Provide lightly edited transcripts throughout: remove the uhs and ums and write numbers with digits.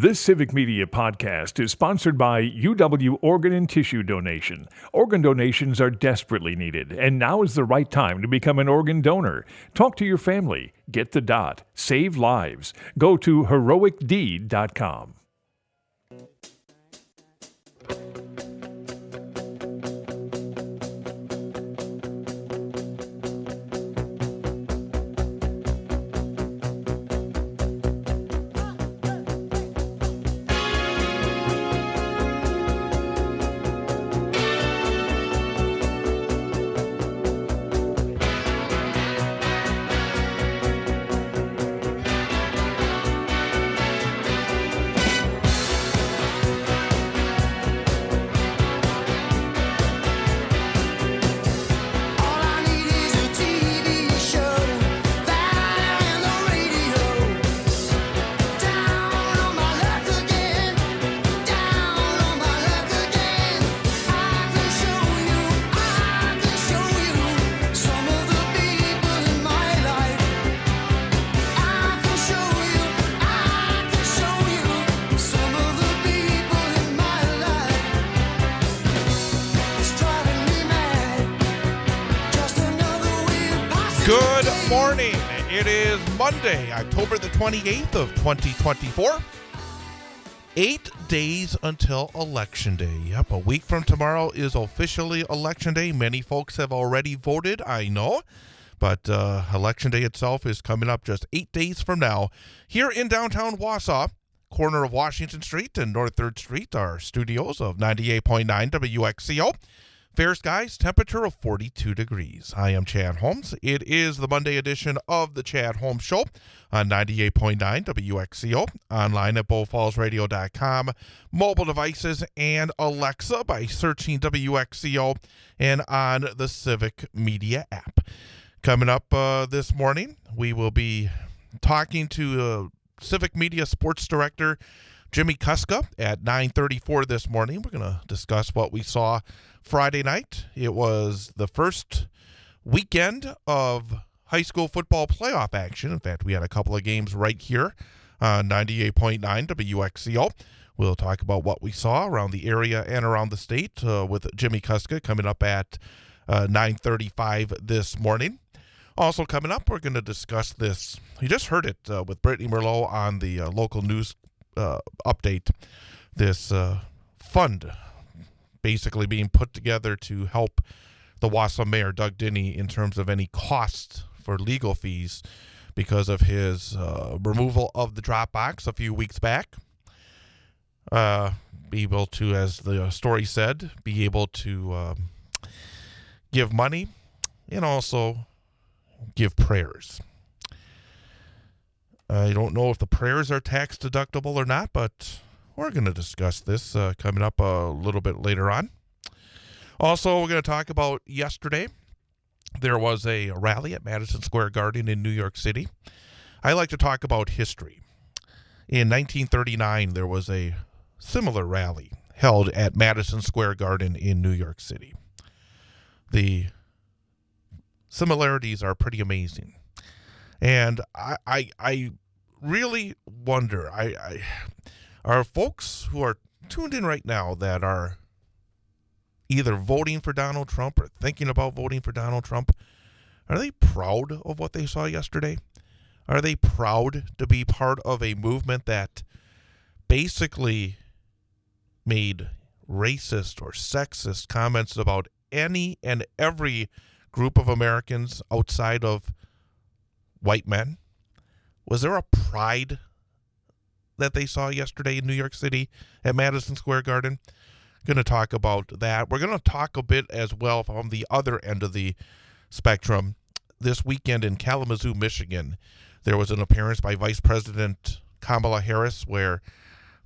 This Civic Media podcast is sponsored by UW Organ and Tissue Donation. Organ donations are desperately needed, and now is the right time to become an organ donor. Talk to your family. Get the dot. Save lives. Go to heroicdeed.com. Good morning. It is Monday, October the 28th of 2024. 8 days until Election Day. Yep, a week from tomorrow is officially Election Day. Many folks have already voted, I know. But Election Day itself is coming up just 8 days from now. Here in downtown Wausau, corner of Washington Street and North 3rd Street, our studios of 98.9 WXCO. Fair skies, temperature of 42 degrees. I am Chad Holmes. It is the Monday edition of the Chad Holmes Show on 98.9 WXCO, online at bowfallsradio.com, mobile devices, and Alexa by searching WXCO, and on the Civic Media app. Coming up this morning, we will be talking to Civic Media Sports Director Jimmy Kuska at 9:34 this morning. We're going to discuss what we saw Friday night. It was the first weekend of high school football playoff action. In fact, we had a couple of games right here on 98.9 WXCO. We'll talk about what we saw around the area and around the state with Jimmy Kuska coming up at 9:35 this morning. Also coming up, we're going to discuss this. You just heard it with Brittany Merlot on the local news update. This fund basically being put together to help the Wausau Mayor Doug Diny in terms of any costs for legal fees because of his removal of the drop box a few weeks back. Be able to, as the story said, be able to give money and also give prayers. I don't know if the prayers are tax deductible or not, but we're going to discuss this coming up a little bit later on. Also, we're going to talk about yesterday. There was a rally at Madison Square Garden in New York City. I like to talk about history. In 1939, there was a similar rally held at Madison Square Garden in New York City. The similarities are pretty amazing. And I really wonder, are folks who are tuned in right now that are either voting for Donald Trump or thinking about voting for Donald Trump, are they proud of what they saw yesterday? Are they proud to be part of a movement that basically made racist or sexist comments about any and every group of Americans outside of white men? Was there a pride that they saw yesterday in New York City at Madison Square Garden? Going to talk about that. We're going to talk a bit as well from the other end of the spectrum. This weekend in Kalamazoo, Michigan, there was an appearance by Vice President Kamala Harris where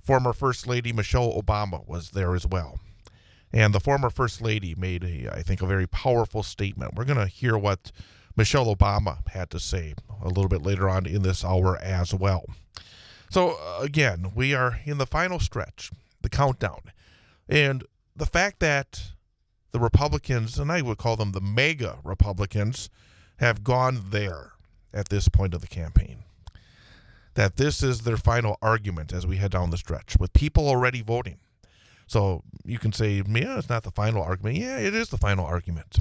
former First Lady Michelle Obama was there as well. And the former First Lady made, I think, a very powerful statement. We're going to hear what Michelle Obama had to say a little bit later on in this hour as well. So, again, we are in the final stretch, the countdown. And the fact that the Republicans, and I would call them the mega Republicans, have gone there at this point of the campaign. that this is their final argument as we head down the stretch, with people already voting. So you can say, yeah, it's not the final argument. Yeah, it is the final argument.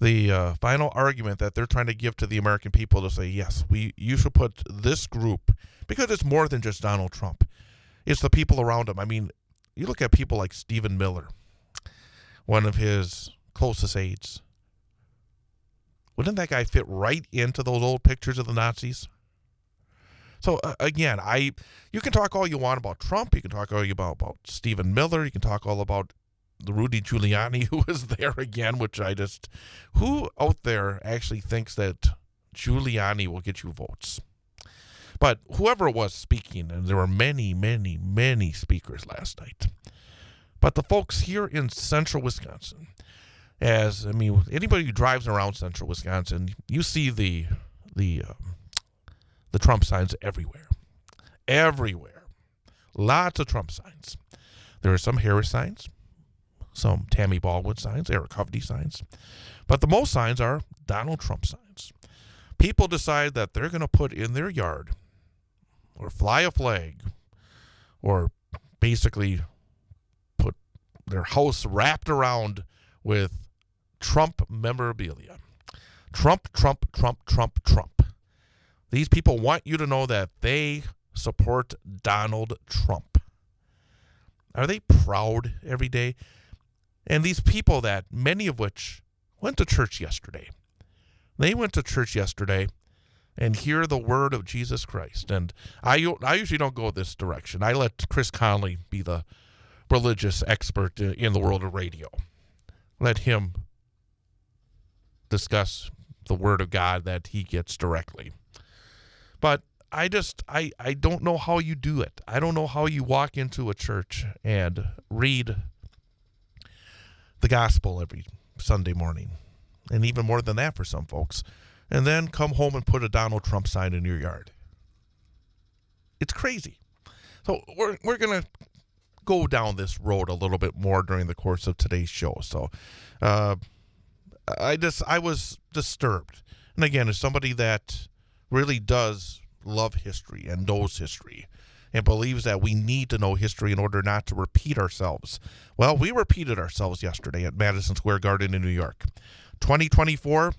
The final argument that they're trying to give to the American people to say, yes, you should put this group, because it's more than just Donald Trump. It's the people around him. I mean, you look at people like Stephen Miller, one of his closest aides. Wouldn't that guy fit right into those old pictures of the Nazis? So, again, you can talk all you want about Trump. You can talk all you about Stephen Miller. You can talk all about the Rudy Giuliani, who was there again, who out there actually thinks that Giuliani will get you votes? But whoever was speaking, and there were many, many, many speakers last night. But the folks here in central Wisconsin, anybody who drives around central Wisconsin, you see the Trump signs everywhere. Everywhere. Lots of Trump signs. There are some Harris signs, some Tammy Baldwin signs, Eric Hovde signs. But the most signs are Donald Trump signs. People decide that they're going to put in their yard or fly a flag or basically put their house wrapped around with Trump memorabilia. Trump, Trump, Trump, Trump, Trump. These people want you to know that they support Donald Trump. Are they proud every day? And these people that, many of which went to church yesterday, they went to church yesterday and hear the word of Jesus Christ. And I usually don't go this direction. I let Chris Conley be the religious expert in the world of radio. Let him discuss the word of God that he gets directly. But I don't know how you do it. I don't know how you walk into a church and read the gospel every Sunday morning, and even more than that for some folks, and then come home and put a Donald Trump sign in your yard. It's crazy. So we're going to go down this road a little bit more during the course of today's show. So I was disturbed. And again, as somebody that really does love history and knows history and believes that we need to know history in order not to repeat ourselves. Well, we repeated ourselves yesterday at Madison Square Garden in New York. 2024,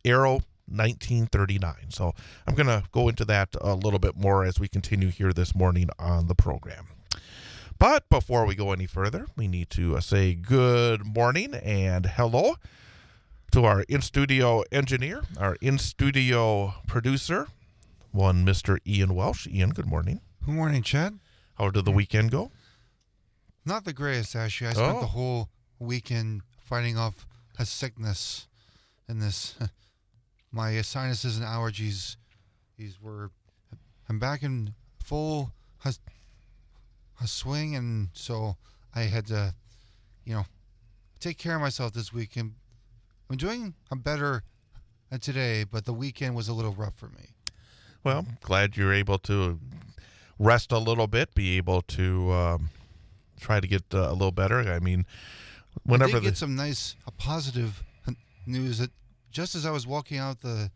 Arrow 1939. So I'm going to go into that a little bit more as we continue here this morning on the program. But before we go any further, we need to say good morning and hello to our in-studio engineer, our in-studio producer, one Mr. Ian Welsh. Ian, good morning. Good morning, Chad. How did the weekend go? Not the greatest, actually. I spent the whole weekend fighting off a sickness in this. My sinuses and allergies, I'm back in full swing, and so I had to, take care of myself this weekend. I'm doing better today, but the weekend was a little rough for me. Well, glad you're able to rest a little bit, be able to try to get a little better. I mean, whenever I did get some nice positive news that just as I was walking out the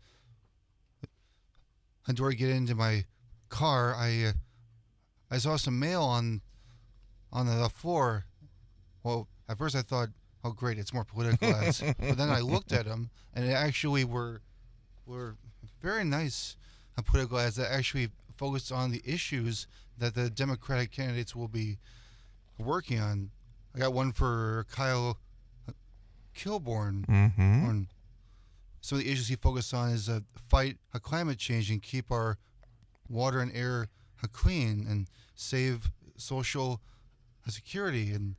door to get into my car, I saw some mail on the floor. Well, at first I thought, oh great, it's more political ads. But then I looked at them, and it actually were very nice political ads that actually focused on the issues that the Democratic candidates will be working on. I got one for Kyle Kilborn. Mm-hmm. Some of the issues he focused on is fight climate change and keep our water and air clean, and save social security, and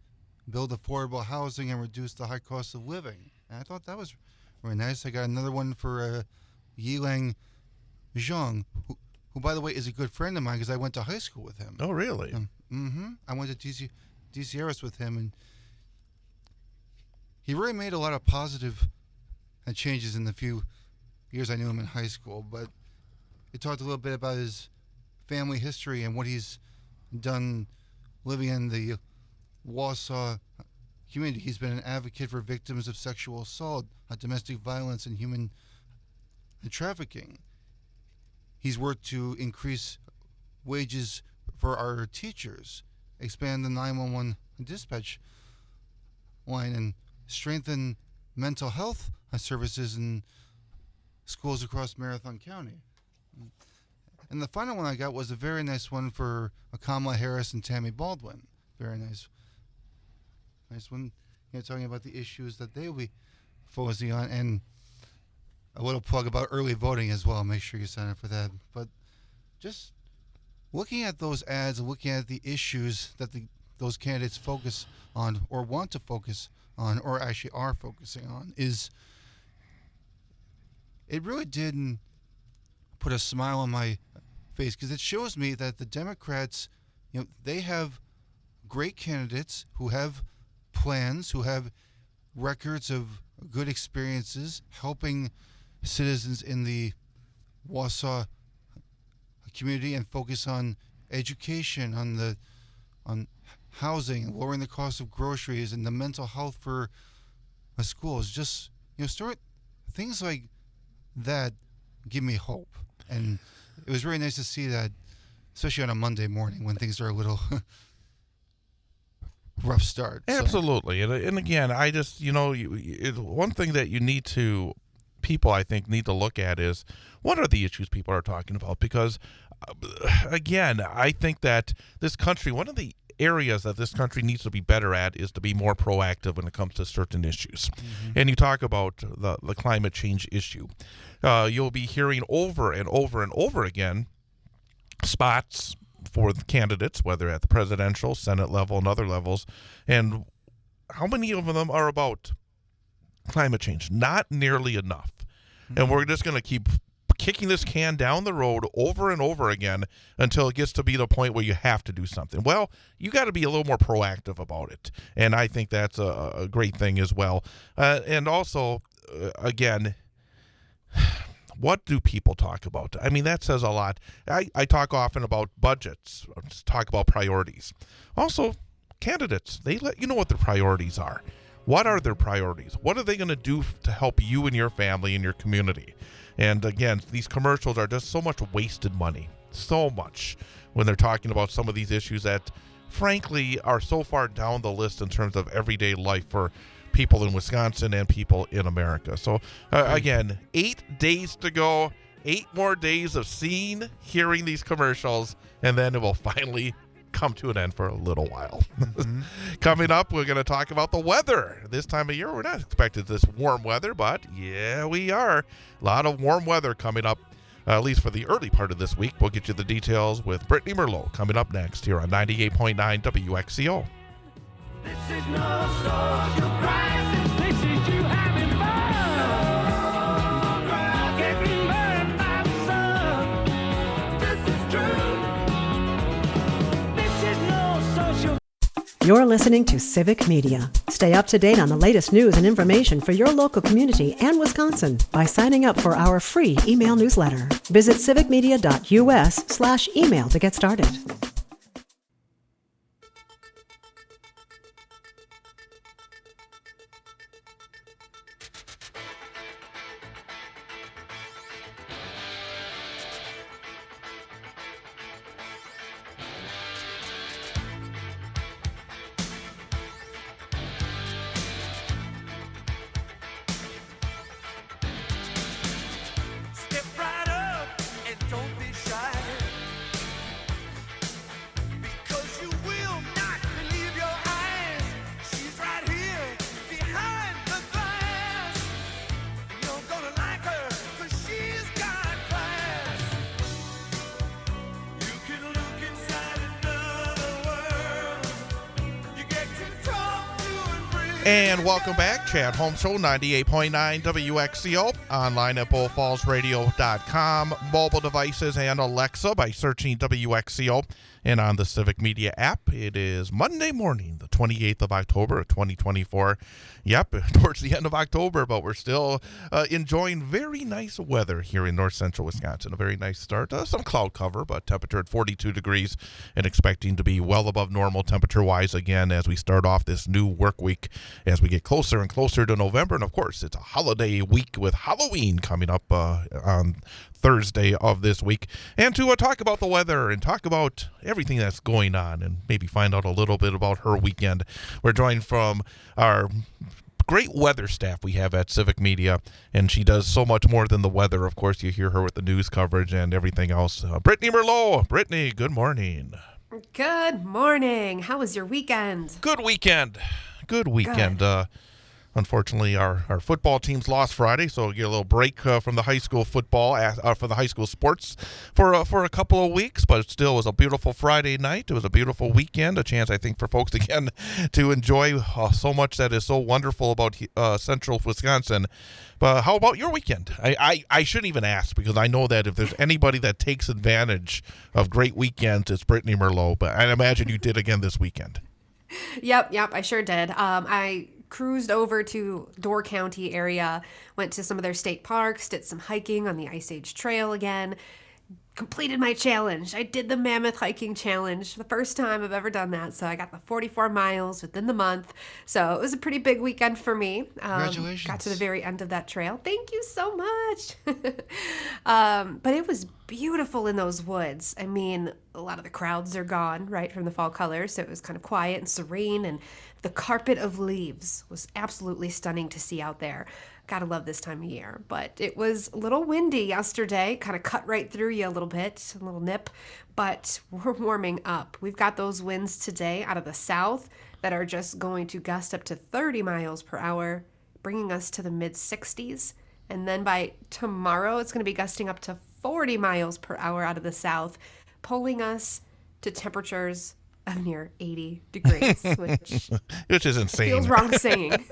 build affordable housing, and reduce the high cost of living. And I thought that was really nice. I got another one for Yilang Zhang, who, by the way, is a good friend of mine because I went to high school with him. Oh, really? I went to DCRS with him, and he really made a lot of positive changes in the few years I knew him in high school. But he talked a little bit about his family history and what he's done living in the Wausau community. He's been an advocate for victims of sexual assault, domestic violence, and human trafficking. he's worked to increase wages for our teachers, expand the 911 dispatch line, and strengthen mental health services in schools across Marathon County. And the final one I got was a very nice one for Kamala Harris and Tammy Baldwin. Very nice one. Talking about the issues that they will be focusing on, and a little plug about early voting as well. Make sure you sign up for that. But just looking at those ads and looking at the issues that those candidates focus on or want to focus on or actually are focusing on, is it really did put a smile on my face, because it shows me that the Democrats, they have great candidates who have plans, who have records of good experiences helping citizens in the Wausau community, and focus on education, on housing, lowering the cost of groceries, and the mental health for schools. Just start things like that give me hope, and it was really nice to see that, especially on a Monday morning when things are a little rough start. Absolutely. And again, I just, one thing that people I think need to look at is, what are the issues people are talking about? Because, again, I think that this country, one of the areas that this country needs to be better at is to be more proactive when it comes to certain issues. Mm-hmm. And you talk about the climate change issue. You'll be hearing over and over and over again spots for the candidates, whether at the presidential, Senate level, and other levels. And how many of them are about climate change? Not nearly enough. Mm-hmm. And we're just going to keep kicking this can down the road over and over again until it gets to be the point where you have to do something. Well, you got to be a little more proactive about it. And I think that's a great thing as well. And also, again, what do people talk about? I mean, that says a lot. I talk often about budgets, talk about priorities. Also, candidates, they let you know what their priorities are. What are their priorities? What are they going to do to help you and your family and your community? And again, these commercials are just so much wasted money, so much, when they're talking about some of these issues that, frankly, are so far down the list in terms of everyday life for people in Wisconsin and people in America. So, again, 8 days to go, 8 more days of seeing, hearing these commercials, and then it will finally come to an end for a little while. Mm-hmm. Coming up, we're going to talk about the weather. This time of year, we're not expecting this warm weather, but yeah, we are. A lot of warm weather coming up, at least for the early part of this week. We'll get you the details with Brittany Merlot coming up next here on 98.9 WXCO. This is no social crisis. This is you having fun. Getting burned by the sun. This is true. This is no social. You're listening to Civic Media. Stay up to date on the latest news and information for your local community and Wisconsin by signing up for our free email newsletter. Visit civicmedia.us/email to get started. Step right up and don't be shy. Because you will not believe your eyes. She's right here behind the glass. You're gonna like her because she's got class. You can look inside another world. You get to talk to and breathe. And welcome back. Chad Holmes Show, 98.9 WXCO. Online at bullfallsradio.com. Mobile devices and Alexa by searching WXCO. And on the Civic Media app. It is Monday morning, the 28th of October of 2024. Yep, towards the end of October, but we're still enjoying very nice weather here in north central Wisconsin. A very nice start. Some cloud cover, but temperature at 42 degrees and expecting to be well above normal temperature-wise again as we start off this new work week as we get closer and closer to November. And, of course, it's a holiday week with Halloween coming up on Thursday of this week, and to talk about the weather and talk about everything that's going on and maybe find out a little bit about her weekend. We're joined from our great weather staff we have at Civic Media, and she does so much more than the weather. Of course, you hear her with the news coverage and everything else. Brittany Merlot. Brittany, good morning. Good morning. How was your weekend? Good weekend. Unfortunately, our football teams lost Friday, so we get a little break from the high school football, for the high school sports for a couple of weeks, but it still was a beautiful Friday night. It was a beautiful weekend, a chance, I think, for folks, again, to enjoy so much that is so wonderful about central Wisconsin. But how about your weekend? I shouldn't even ask, because I know that if there's anybody that takes advantage of great weekends, it's Brittany Merlot, but I imagine you did again this weekend. Yep, I sure did. I cruised over to Door County area, went to some of their state parks, did some hiking on the Ice Age Trail again, completed my challenge. I did the Mammoth Hiking Challenge, the first time I've ever done that, so I got the 44 miles within the month, so it was a pretty big weekend for me. Congratulations. Got to the very end of that trail. Thank you so much. But it was beautiful in those woods. I mean, a lot of the crowds are gone, right, from the fall colors, so it was kind of quiet and serene, and the carpet of leaves was absolutely stunning to see out there. Gotta love this time of year. But it was a little windy yesterday, kind of cut right through you a little bit, a little nip, but we're warming up. We've got those winds today out of the south that are just going to gust up to 30 miles per hour, bringing us to the mid-60s. And then by tomorrow, it's going to be gusting up to 40 miles per hour out of the south, pulling us to temperatures of near 80 degrees, which is insane. Feels wrong saying.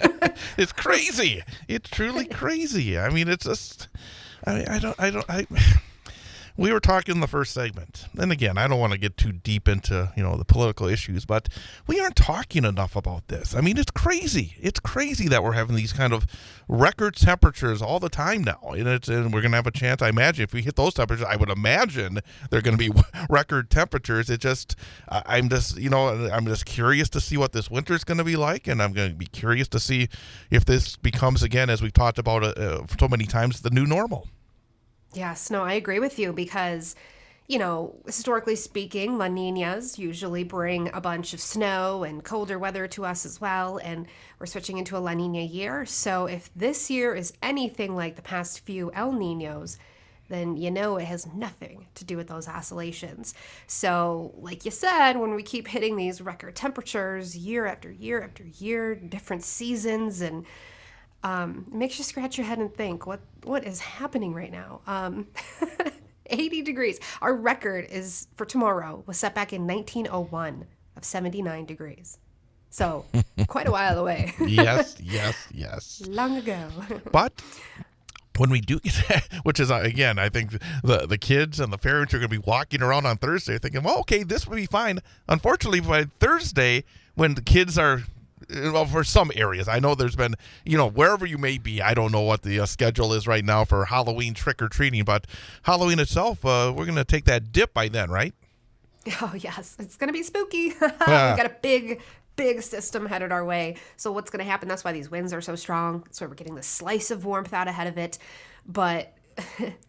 It's crazy. It's truly crazy. I mean, it's just, we were talking in the first segment, and again, I don't want to get too deep into, the political issues, but we aren't talking enough about this. I mean, it's crazy. It's crazy that we're having these kind of record temperatures all the time now, and we're going to have a chance. I imagine if we hit those temperatures, I would imagine they're going to be record temperatures. I'm just curious to see what this winter is going to be like, and I'm going to be curious to see if this becomes, again, as we've talked about so many times, the new normal. Yes, no, I agree with you because, historically speaking, La Niñas usually bring a bunch of snow and colder weather to us as well, and we're switching into a La Niña year. So if this year is anything like the past few El Niños, then it has nothing to do with those oscillations. So, like you said, when we keep hitting these record temperatures year after year after year, different seasons, and it makes you scratch your head and think, what is happening right now? 80 degrees. Our record for tomorrow was set back in 1901 of 79 degrees. So quite a while away. Yes. Long ago. But when we do get that, which is, again, I think the kids and the parents are going to be walking around on Thursday thinking, well, okay, this will be fine. Unfortunately, by Thursday, when the kids are, for some areas, I know there's been, wherever you may be, I don't know what the schedule is right now for Halloween trick-or-treating, but Halloween itself, we're going to take that dip by then, right? Oh, yes. It's going to be spooky. We've got a big system headed our way. So what's going to happen? That's why these winds are so strong. That's why we're getting the slice of warmth out ahead of it. But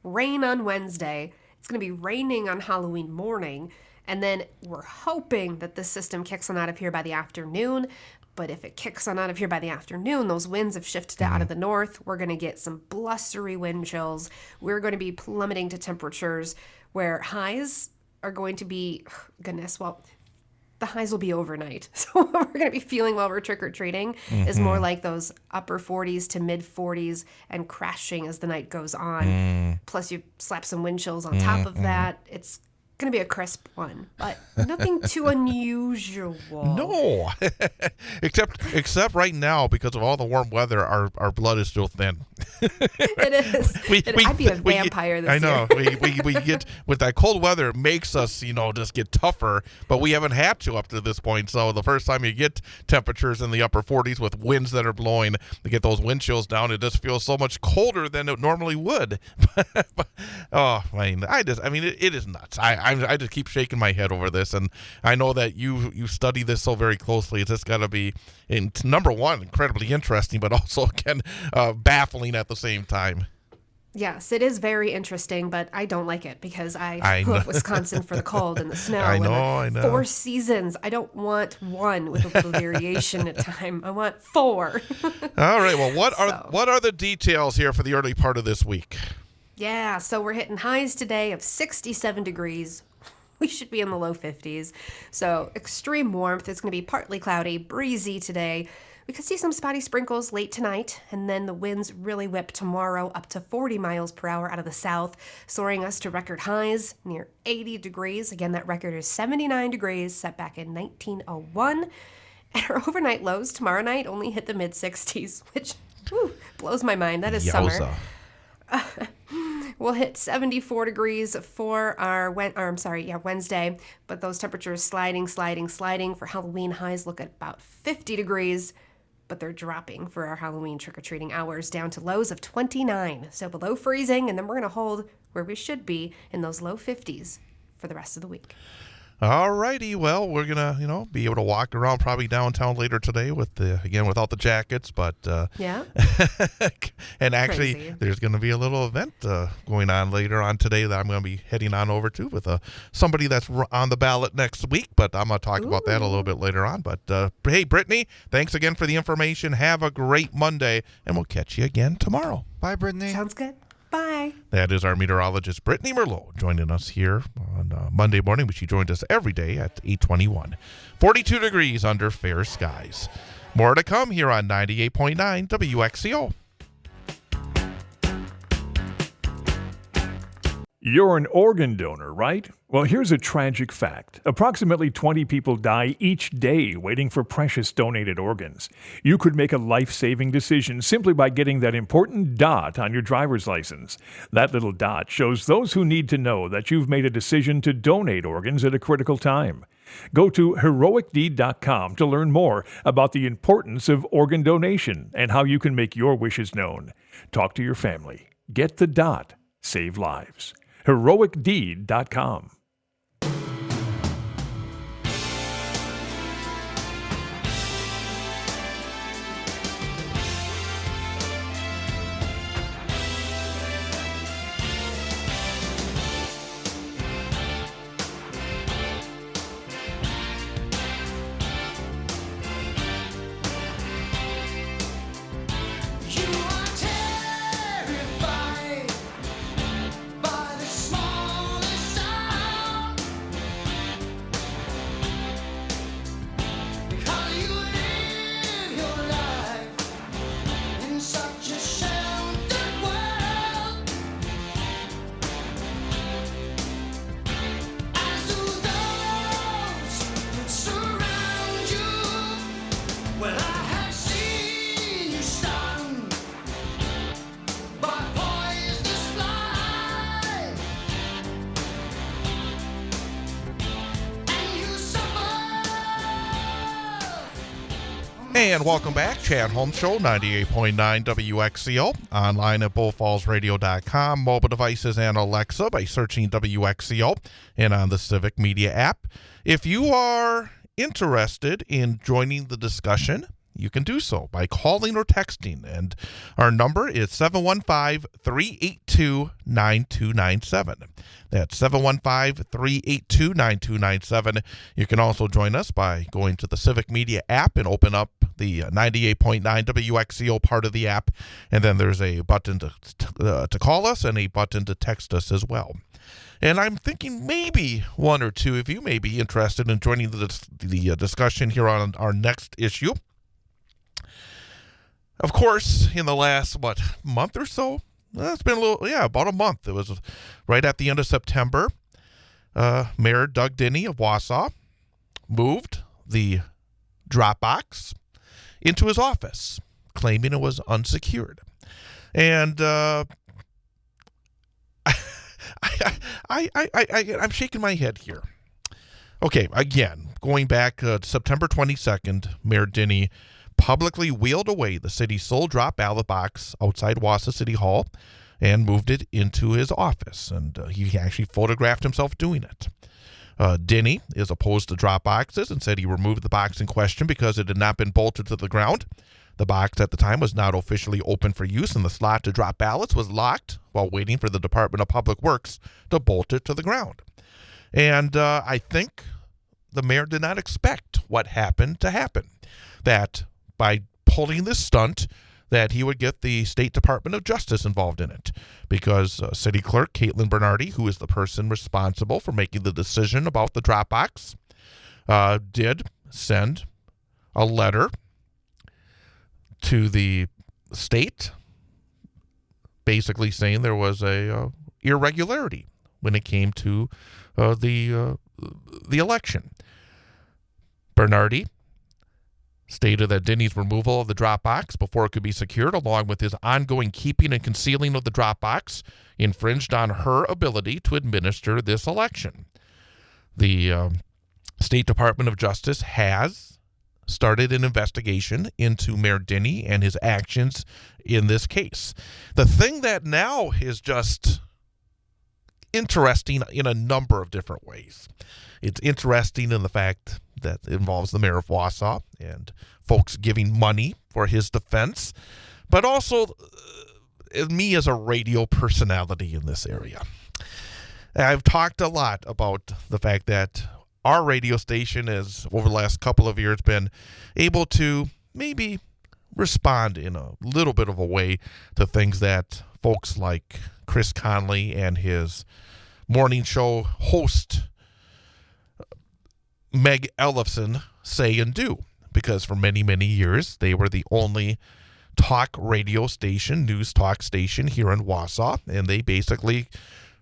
rain on Wednesday. It's going to be raining on Halloween morning. And then we're hoping that this system kicks on out of here by the afternoon. But if it kicks on out of here by the afternoon, those winds have shifted out of the north. We're going to get some blustery wind chills. We're going to be plummeting to temperatures where highs are going to be, the highs will be overnight. So what we're going to be feeling while we're trick-or-treating is more like those upper 40s to mid 40s and crashing as the night goes on. Plus you slap some wind chills on top of that. It's going to be a crisp one, but nothing too unusual. No, except right now, because of all the warm weather, our blood is still thin. It is. I'd be a vampire this year. I know. we get, with that cold weather, it makes us, just get tougher, but we haven't had to up to this point. So the first time you get temperatures in the upper 40s with winds that are blowing, to get those wind chills down, it just feels so much colder than it normally would. It is nuts. I just keep shaking my head over this, and I know that you study this so very closely. It's just got to be, number one, incredibly interesting, but also, again, baffling at the same time. Yes, it is very interesting, but I don't like it because I I know. love Wisconsin for the cold and the snow I and know. the 4 seasons. I don't want one with a little variation at time. I want 4. All right. Well, what So. are the details here for the early part of this week? Yeah, so we're hitting highs today of 67 degrees. We should be in the low 50s. So extreme warmth. It's going to be partly cloudy, breezy today. We could see some spotty sprinkles late tonight, and then the winds really whip tomorrow up to 40 miles per hour out of the south, soaring us to record highs near 80 degrees. Again, that record is 79 degrees, set back in 1901. And our overnight lows tomorrow night only hit the mid-60s, which blows my mind. That is summer. We'll hit 74 degrees for our Wednesday, but those temperatures sliding for Halloween. Highs look at about 50 degrees, but they're dropping for our Halloween trick-or-treating hours down to lows of 29, so below freezing, and then we're going to hold where we should be in those low 50s for the rest of the week. All righty. Well, we're gonna, be able to walk around probably downtown later today without the jackets, but Yeah. and actually, Crazy. there's gonna be a little event going on later on today that I'm gonna be heading on over to with somebody that's on the ballot next week. But I'm gonna talk about that a little bit later on. But hey, Brittany, thanks again for the information. Have a great Monday, and we'll catch you again tomorrow. Bye, Brittany. Sounds good. Bye. That is our meteorologist, Brittany Merlot, joining us here on Monday morning, but she joined us every day at 8:21. 42 degrees under fair skies. More to come here on 98.9 WXCO. You're an organ donor, right? Well, here's a tragic fact. Approximately 20 people die each day waiting for precious donated organs. You could make a life-saving decision simply by getting that important dot on your driver's license. That little dot shows those who need to know that you've made a decision to donate organs at a critical time. Go to heroicdeed.com to learn more about the importance of organ donation and how you can make your wishes known. Talk to your family. Get the dot. Save lives. heroicdeed.com. You are terrified by the smallest sound. Because you live your life in such a sheltered world. As do those that surround you. Well, I have seen you stung by poisonous flies, and you suffer. And welcome back. Chad Holmes Show, 98.9 WXCO. Online at bullfallsradio.com. Mobile devices and Alexa by searching WXCO and on the Civic Media app. If you are interested in joining the discussion, you can do so by calling or texting. And our number is 715-382-9297. That's 715-382-9297. You can also join us by going to the Civic Media app and open up the 98.9 WXCO part of the app. And then there's a button to call us and a button to text us as well. And I'm thinking maybe one or two of you may be interested in joining the discussion here on our next issue. Of course, in the last, month or so? Well, it's been about a month. It was right at the end of September. Mayor Doug Diny of Wausau moved the drop box into his office, claiming it was unsecured. And I'm shaking my head here. Okay, again, going back to September 22nd, Mayor Diny publicly wheeled away the city's sole drop ballot box outside Wausau City Hall and moved it into his office. And he actually photographed himself doing it. Diny is opposed to drop boxes and said he removed the box in question because it had not been bolted to the ground. The box at the time was not officially open for use, and the slot to drop ballots was locked while waiting for the Department of Public Works to bolt it to the ground. And I think the mayor did not expect what happened to happen, that by pulling this stunt, that he would get the State Department of Justice involved in it, because City Clerk Caitlin Bernardi, who is the person responsible for making the decision about the drop box, did send a letter to the state basically saying there was a irregularity when it came to the election. Bernardi stated that Diny's removal of the drop box before it could be secured, along with his ongoing keeping and concealing of the drop box, infringed on her ability to administer this election. The State Department of Justice has started an investigation into Mayor Diny and his actions in this case. The thing that now is just interesting in a number of different ways. It's interesting in the fact that it involves the mayor of Wausau and folks giving money for his defense, but also me as a radio personality in this area. I've talked a lot about the fact that our radio station has, over the last couple of years, been able to maybe respond in a little bit of a way to things that folks like Chris Conley and his morning show host, Meg Ellefson, say and do. Because for many, many years, they were the only talk radio station, news talk station here in Wausau, and they basically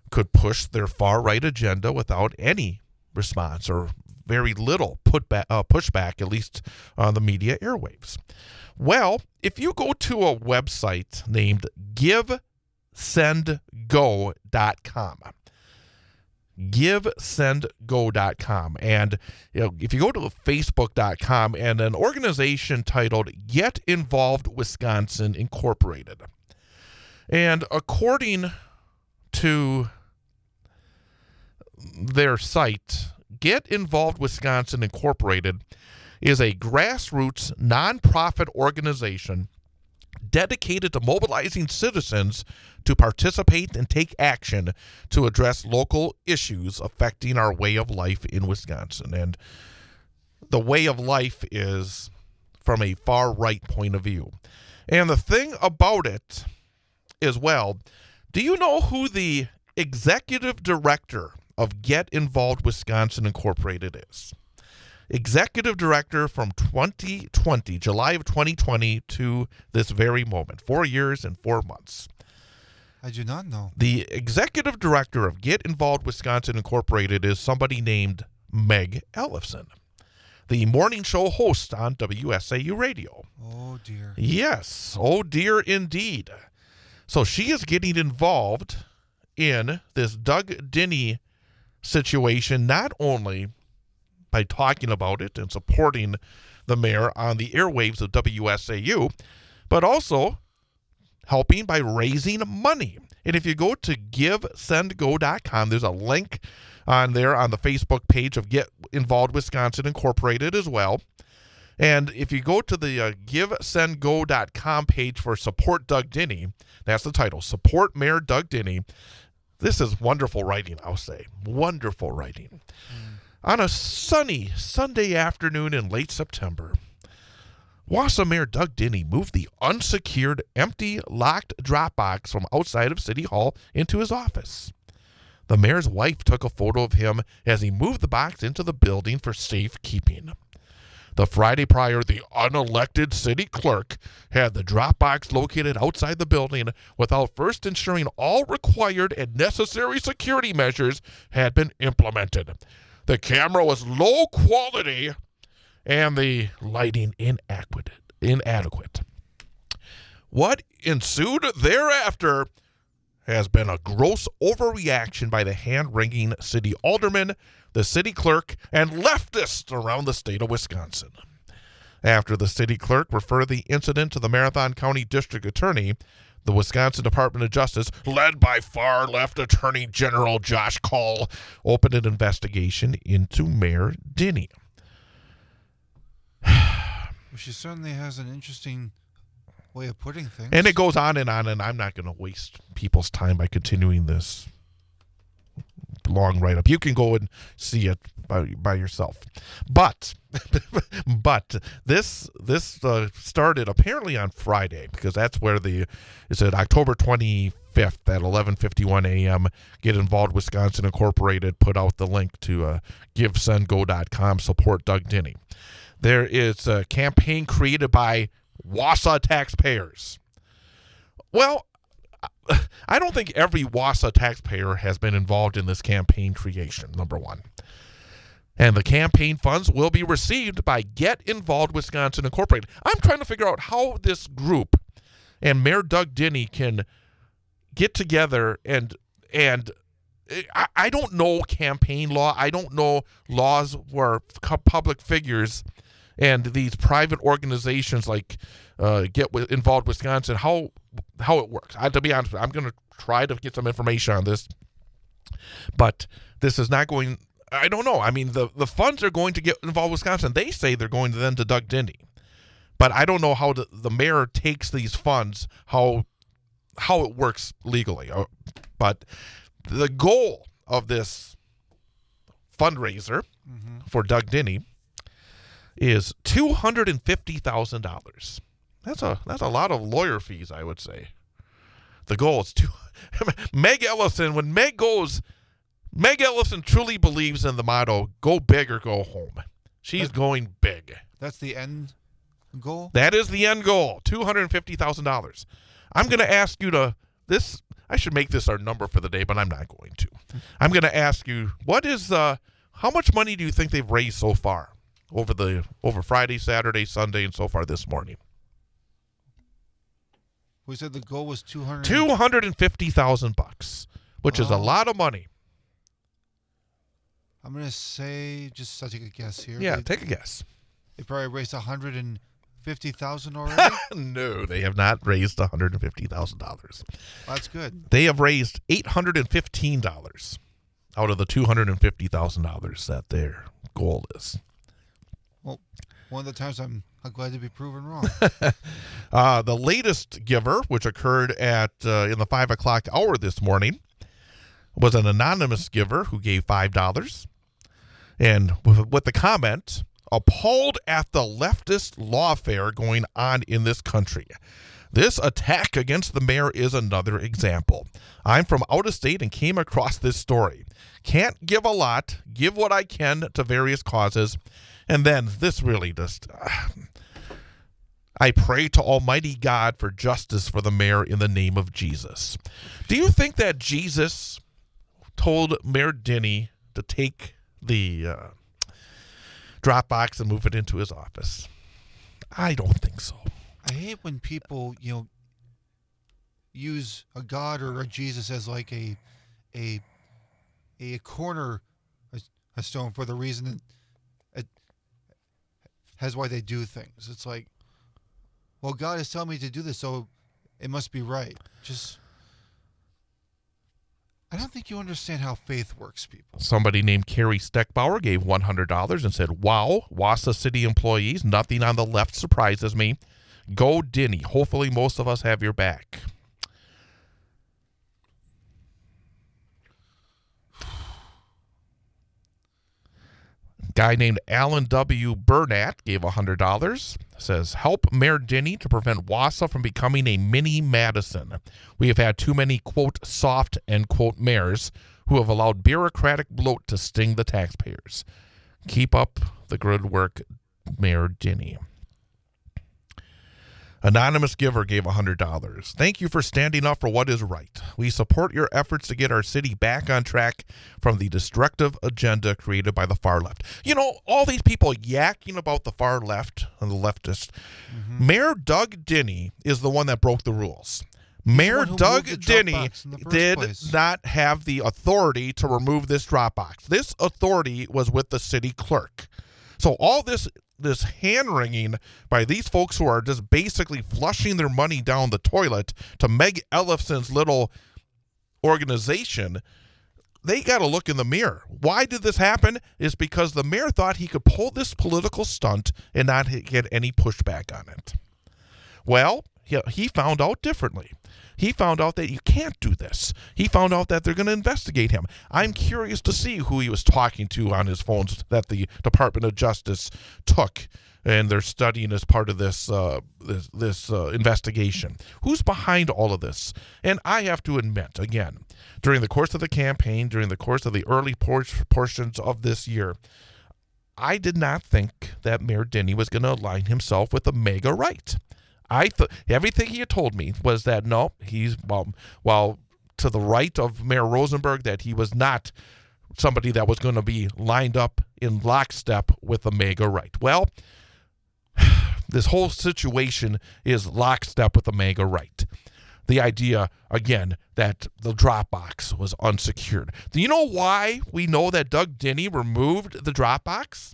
could push their far-right agenda without any response or very little pushback, at least on the media airwaves. Well, if you go to a website named GiveSendGo.com, GiveSendGo.com, and if you go to Facebook.com and an organization titled Get Involved Wisconsin Incorporated, and according to their site, Get Involved Wisconsin Incorporated is a grassroots nonprofit organization dedicated to mobilizing citizens to participate and take action to address local issues affecting our way of life in Wisconsin. And the way of life is from a far right point of view. And the thing about it as well, do you know who the executive director of Get Involved Wisconsin Incorporated is? Executive director from 2020, July of 2020 to this very moment, 4 years and 4 months. I do not know. The executive director of Get Involved Wisconsin Incorporated is somebody named Meg Ellefson, the morning show host on WSAU radio. Oh, dear. Yes, oh dear indeed. So she is getting involved in this Doug Diny situation, not only by talking about it and supporting the mayor on the airwaves of WSAU, but also helping by raising money. And if you go to GiveSendGo.com, there's a link on there on the Facebook page of Get Involved Wisconsin Incorporated as well. And if you go to the GiveSendGo.com page for Support Doug Diny, that's the title, Support Mayor Doug Diny. This is wonderful writing, I'll say. Wonderful writing. On a sunny Sunday afternoon in late September, Wausau Mayor Doug Diny moved the unsecured, empty, locked drop box from outside of City Hall into his office. The mayor's wife took a photo of him as he moved the box into the building for safekeeping. The Friday prior, the unelected city clerk had the drop box located outside the building without first ensuring all required and necessary security measures had been implemented. The camera was low quality and the lighting inadequate. What ensued thereafter has been a gross overreaction by the hand-wringing city alderman, the city clerk, and leftists around the state of Wisconsin. After the city clerk referred the incident to the Marathon County District Attorney, the Wisconsin Department of Justice, led by far-left Attorney General Josh Call, opened an investigation into Mayor Diny. She certainly has an interesting way of putting things. And it goes on, and I'm not going to waste people's time by continuing this long write-up. You can go and see it by yourself. But this started apparently on Friday, because that's where it's at October 25th at 11:51 a.m. Get Involved Wisconsin Incorporated put out the link to GiveSendGo.com, support Doug Diny. There is a campaign created by Wausau taxpayers. Well, I don't think every Wausau taxpayer has been involved in this campaign creation, number one. And the campaign funds will be received by Get Involved Wisconsin Incorporated. I'm trying to figure out how this group and Mayor Doug Diny can get together and I don't know campaign law. I don't know laws where public figures and these private organizations like Get Involved Wisconsin, how it works. To be honest, I'm going to try to get some information on this, but this is not going. I don't know. I mean, the funds are going to Get Involved Wisconsin. They say they're going then to Doug Diny, but I don't know how the mayor takes these funds, how it works legally. But the goal of this fundraiser for Doug Diny is $250,000. That's a lot of lawyer fees, I would say. The goal is Meg Ellefson. When Meg Ellefson truly believes in the motto, go big or go home. She's going big. That's the end goal? That is the end goal, $250,000. I'm going to ask you I should make this our number for the day, but I'm not going to. I'm going to ask you, how much money do you think they've raised so far over Friday, Saturday, Sunday, and so far this morning? We said the goal was $250,000, which is a lot of money. I'm going to say, just I'll take a guess here. Yeah, take a guess. They probably raised $150,000 already? No, they have not raised $150,000. Well, that's good. They have raised $815 out of the $250,000 that their goal is. Well, one of the times I'm glad to be proven wrong. The latest giver, which occurred in the 5 o'clock hour this morning, was an anonymous giver who gave $5. And with the comment, appalled at the leftist lawfare going on in this country. This attack against the mayor is another example. I'm from out of state and came across this story. Can't give a lot, give what I can to various causes. And then this really just... I pray to Almighty God for justice for the mayor in the name of Jesus. Do you think that Jesus told Mayor Diny to take the drop box and move it into his office? I don't think so. I hate when people, use a God or a Jesus as like a corner, a stone for the reason that has why they do things. It's like, well, God is telling me to do this, so it must be right. I don't think you understand how faith works, people. Somebody named Carrie Steckbauer gave $100 and said, wow, Wausau City employees, nothing on the left surprises me. Go Diny. Hopefully most of us have your back. Guy named Alan W. Burnett gave $100. Says, help Mayor Diny to prevent Wausau from becoming a mini Madison. We have had too many, quote, soft, end quote, mayors who have allowed bureaucratic bloat to sting the taxpayers. Keep up the good work, Mayor Diny. Anonymous giver gave $100. Thank you for standing up for what is right. We support your efforts to get our city back on track from the destructive agenda created by the far left. All these people yakking about the far left and the leftists. Mm-hmm. Mayor Doug Diny is the one that broke the rules. Mayor Doug Diny did not have the authority to remove this drop box. This authority was with the city clerk. So all this hand-wringing by these folks who are just basically flushing their money down the toilet to Meg Ellefson's little organization, they got to look in the mirror. Why did this happen? Is because the mayor thought he could pull this political stunt and not get any pushback on it. Well, he found out differently. He found out that you can't do this. He found out that they're going to investigate him. I'm curious to see who he was talking to on his phones that the Department of Justice took, and they're studying as part of this investigation. Who's behind all of this? And I have to admit, again, during the course of the campaign, during the course of the early portions of this year, I did not think that Mayor Diny was going to align himself with the MAGA right. I thought everything he had told me was that no, he's while to the right of Mayor Rosenberg, that he was not somebody that was going to be lined up in lockstep with the MAGA right. Well, this whole situation is lockstep with the MAGA right. The idea, again, that the Dropbox was unsecured. Do you know why we know that Doug Diny removed the Dropbox?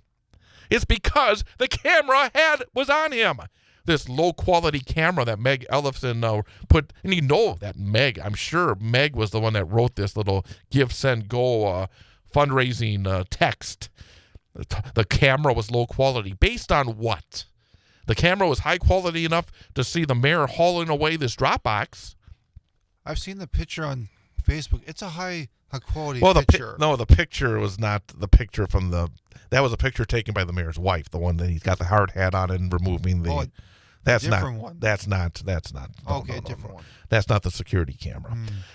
It's because the camera was on him. This low-quality camera that Meg Ellefson put, and you know that I'm sure Meg was the one that wrote this little Give, Send, Go fundraising text. The camera was low quality. Based on what? The camera was high quality enough to see the mayor hauling away this Dropbox. I've seen the picture on Facebook. It's a high quality picture. picture. The picture was not the picture from that was a picture taken by the mayor's wife, the one that he's got the hard hat on and removing the... That's different not. one. That's not. Different one. That's not the security camera.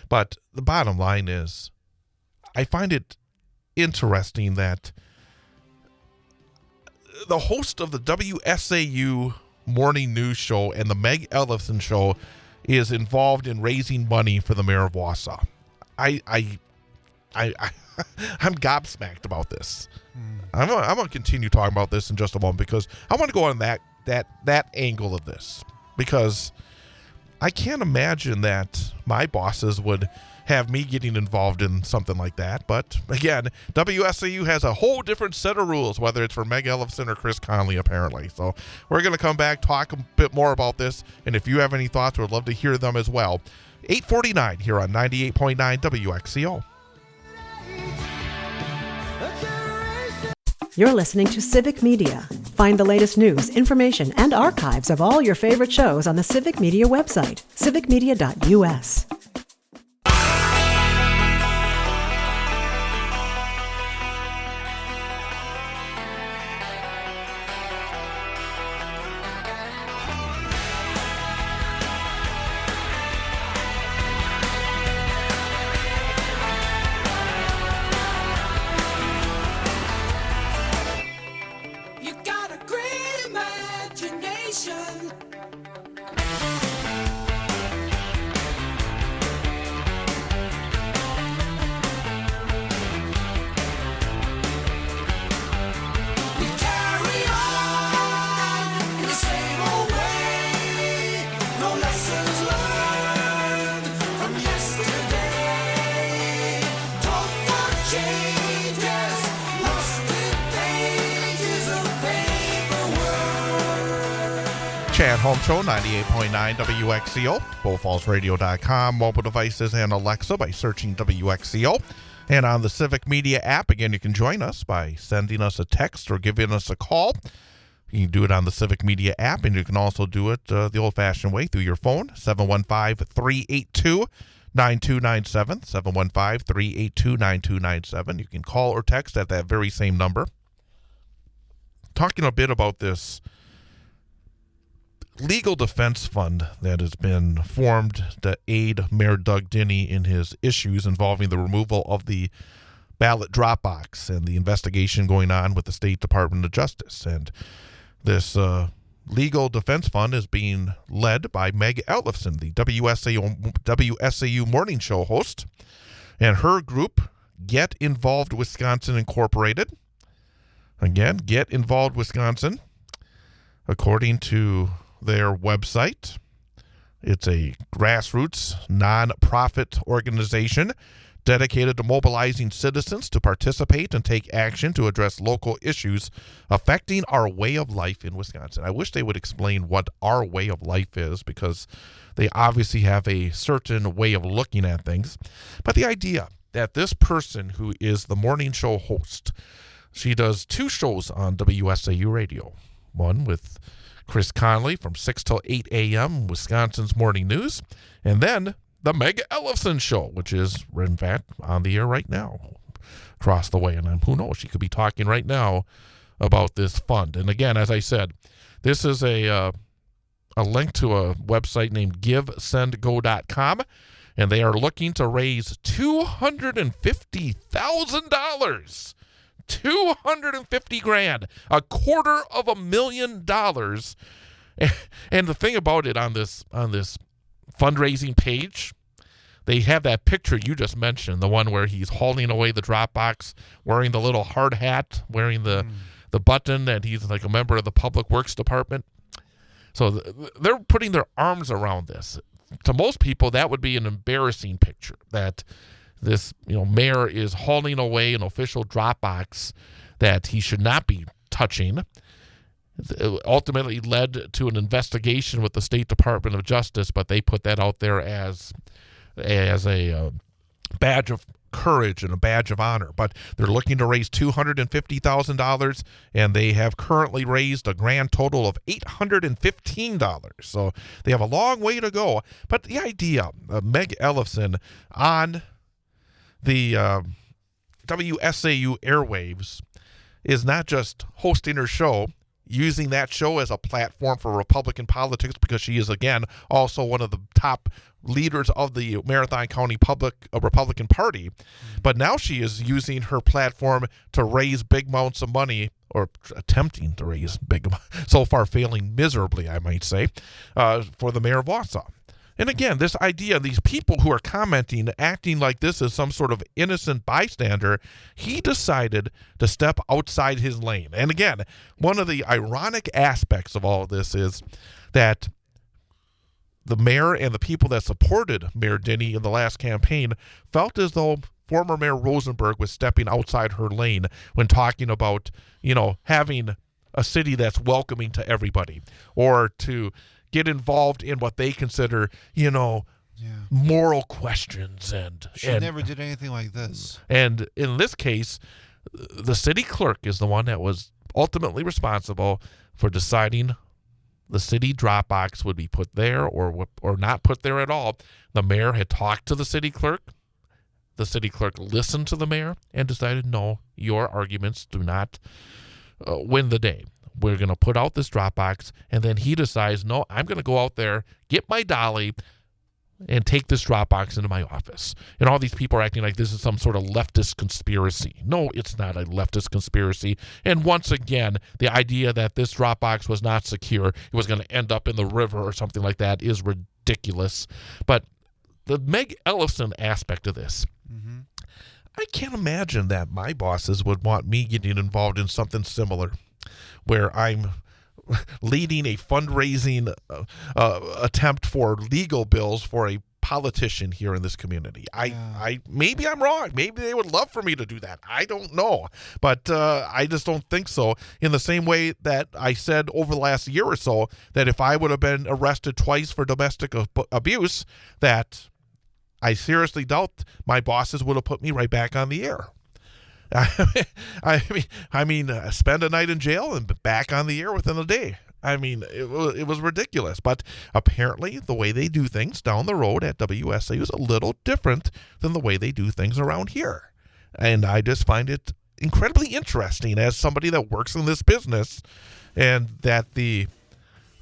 But the bottom line is, I find it interesting that the host of the WSAU morning news show and the Meg Ellefson show is involved in raising money for the mayor of Wausau. I'm gobsmacked about this. I'm gonna continue talking about this in just a moment because I want to go on that angle of this, because I can't imagine that my bosses would have me getting involved in something like that. But again, WSAU has a whole different set of rules, whether it's for Meg Ellefson or Chris Conley, apparently. So we're going to come back, talk a bit more about this, and if you have any thoughts, we'd love to hear them as well. 8:49 here on 98.9 WXCO. You're listening to Civic Media. Find the latest news, information, and archives of all your favorite shows on the Civic Media website, civicmedia.us. You got a great imagination. We carry on in the same old way. No lessons learned from yesterday. Talk for changes, lost in pages of paperwork. Chat Home Show, 98.9 WXCO, BullFallsRadio.com, mobile devices, and Alexa by searching WXCO. And on the Civic Media app, again, you can join us by sending us a text or giving us a call. You can do it on the Civic Media app, and you can also do it the old-fashioned way through your phone, 715-382-9297, 715-382-9297. You can call or text at that very same number. Talking a bit about this legal defense fund that has been formed to aid Mayor Doug Diny in his issues involving the removal of the ballot Dropbox and the investigation going on with the State Department of Justice. And this legal defense fund is being led by Meg Ellefson, the WSAU morning show host, and her group, Get Involved Wisconsin Incorporated. Again, Get Involved Wisconsin, according to their website, it's a grassroots non-profit organization dedicated to mobilizing citizens to participate and take action to address local issues affecting our way of life in Wisconsin. I wish they would explain what our way of life is, because they obviously have a certain way of looking at things. But the idea that this person who is the morning show host, she does two shows on WSAU radio. one with Chris Conley from 6 till 8 a.m., Wisconsin's Morning News. And then the Meg Ellefson Show, which is, in fact, on the air right now across the way. And who knows, she could be talking right now about this fund. And again, as I said, this is a link to a website named GiveSendGo.com, and they are looking to raise $250,000. $250,000, $250,000. And the thing about it on this fundraising page, they have that picture you just mentioned, the one where he's hauling away the drop box, wearing the little hard hat, wearing the button, and he's like a member of the Public Works Department. So they're putting their arms around this. To most people, that would be an embarrassing picture, that this mayor is hauling away an official drop box that he should not be touching. It ultimately led to an investigation with the State Department of Justice, but they put that out there as a badge of courage and a badge of honor. But they're looking to raise $250,000, and they have currently raised a grand total of $815. So they have a long way to go. But the idea of Meg Ellefson on the WSAU airwaves is not just hosting her show, using that show as a platform for Republican politics, because she is, again, also one of the top leaders of the Marathon County Republican Party. But now she is using her platform to raise big amounts of money, or attempting to raise big amounts, so far failing miserably, I might say, for the mayor of Wausau. And again, this idea, these people who are commenting, acting like this is some sort of innocent bystander, he decided to step outside his lane. And again, one of the ironic aspects of all of this is that the mayor and the people that supported Mayor Diny in the last campaign felt as though former Mayor Rosenberg was stepping outside her lane when talking about, having a city that's welcoming to everybody, or to get involved in what they consider, moral questions. And she never did anything like this. And in this case, the city clerk is the one that was ultimately responsible for deciding the city drop box would be put there or not put there at all. The mayor had talked to the city clerk. The city clerk listened to the mayor and decided, no, your arguments do not win the day. We're going to put out this drop box. And then he decides, no, I'm going to go out there, get my dolly, and take this drop box into my office. And all these people are acting like this is some sort of leftist conspiracy. No, it's not a leftist conspiracy. And once again, the idea that this drop box was not secure, it was going to end up in the river or something like that, is ridiculous. But the Meg Ellefson aspect of this, I can't imagine that my bosses would want me getting involved in something similar, where I'm leading a fundraising attempt for legal bills for a politician here in this community. I maybe I'm wrong. Maybe they would love for me to do that. I don't know. But I just don't think so. In the same way that I said over the last year or so that if I would have been arrested twice for domestic abuse, that I seriously doubt my bosses would have put me right back on the air. I mean, spend a night in jail and back on the air within a day. I mean, it was ridiculous. But apparently the way they do things down the road at WSAU is a little different than the way they do things around here. And I just find it incredibly interesting as somebody that works in this business, and that the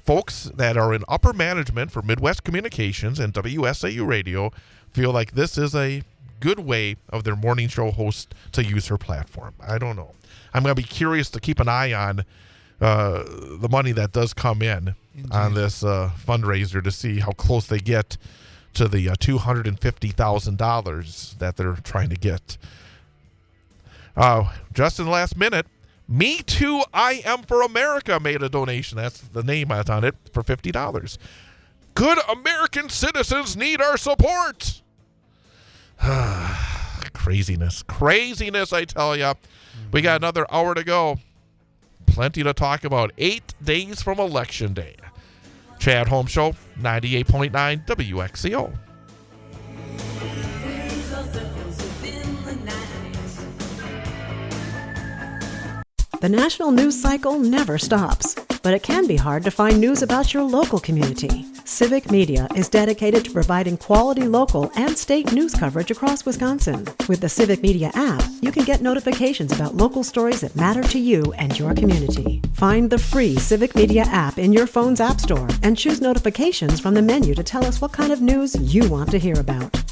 folks that are in upper management for Midwest Communications and WSAU Radio feel like this is a good way of their morning show host to use her platform. I don't know. I'm going to be curious to keep an eye on the money that does come in on this fundraiser to see how close they get to the $250,000 that they're trying to get. Just in the last minute, Me Too, I Am for America made a donation. That's the name on it, for $50. Good American citizens need our support. Craziness, I tell ya. We got another hour to go. Plenty to talk about. 8 days from Election Day. Chad Holmes Show, 98.9 WXCO. The national news cycle never stops. but it can be hard to find news about your local community. Civic Media is dedicated to providing quality local and state news coverage across Wisconsin. With the Civic Media app, you can get notifications about local stories that matter to you and your community. Find the free Civic Media app in your phone's app store and choose notifications from the menu to tell us what kind of news you want to hear about.